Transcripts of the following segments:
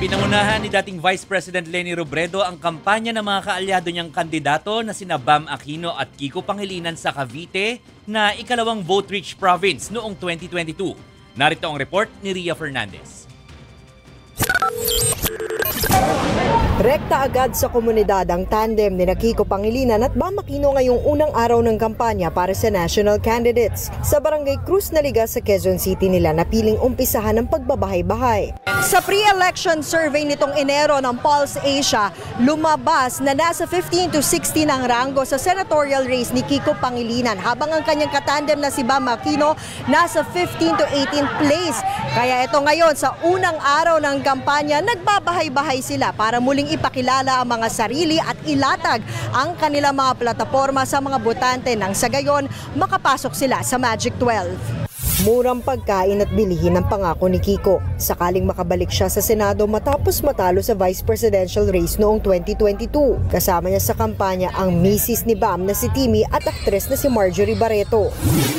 Pinangunahan ni dating Vice President Leni Robredo ang kampanya ng mga kaalyado niyang kandidato na sina Bam Aquino at Kiko Pangilinan sa Cavite na ikalawang vote-rich province noong 2022. Narito ang report ni Ria Fernandez. Rekta agad sa komunidad ang tandem ni Kiko Pangilinan at Bam Aquino ngayong unang araw ng kampanya para sa national candidates. Sa Barangay Cruz na Liga sa Quezon City nila napiling umpisahan ng pagbabahay-bahay. Sa pre-election survey nitong Enero ng Pulse Asia, lumabas na nasa 15 to 16 ang ranggo sa senatorial race ni Kiko Pangilinan habang ang kanyang katandem na si Bam Aquino nasa 15 to 18th place. Kaya ito ngayon sa unang araw ng kampanya, nagbabahay-bahay sila para muling ipakilala ang mga sarili at ilatag ang kanilang mga plataporma sa mga botante nang sa gayon makapasok sila sa Magic 12. Murang pagkain at bilihin ang pangako ni Kiko. Sakaling makabalik siya sa Senado matapos matalo sa vice presidential race noong 2022. Kasama niya sa kampanya ang misis ni Bam na si Timmy at aktres na si Marjorie Barreto.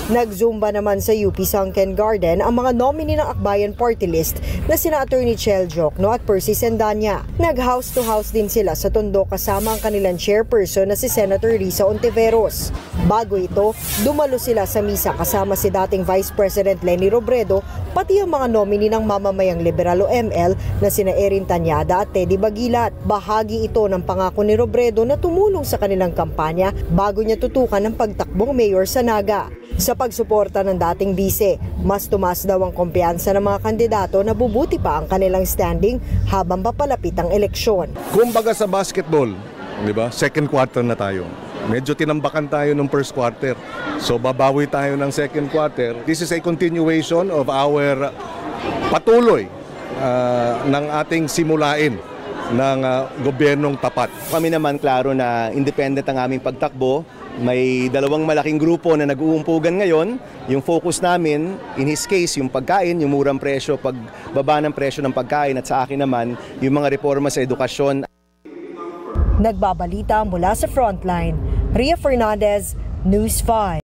Nagzumba naman sa UP Sunken Garden ang mga nominee ng Akbayan Party List na sina Attorney Chel Jokno at Percy Sendanya. Nag-house to house din sila sa Tondo kasama ang kanilang chairperson na si Senator Risa Ontiveros. Bago ito, dumalo sila sa misa kasama si dating Vice President Leni Robredo, pati ang mga nominee ng mamamayang liberal o ML na sina Erin Tanyada at Teddy Bagilat. Bahagi ito ng pangako ni Robredo na tumulong sa kanilang kampanya bago niya tutukan ng pagtakbong mayor sa Naga. Sa pagsuporta ng dating bise, mas tumaas daw ang kumpiyansa ng mga kandidato na bubuti pa ang kanilang standing habang papalapit ang eleksyon. Kumbaga sa basketball, di ba? Second quarter na tayo. Medyo tinambakan tayo ng first quarter. So babawi tayo ng second quarter. This is a continuation of our patuloy ng ating simulain ng gobyernong tapat. Kami naman klaro na independent ang aming pagtakbo. May dalawang malaking grupo na nag-uumpugan ngayon. Yung focus namin, in his case, yung pagkain, yung murang presyo, pagbaba ng presyo ng pagkain at sa akin naman, yung mga reforma sa edukasyon. Nagbabalita mula sa Frontline, Ria Fernandez, News 5.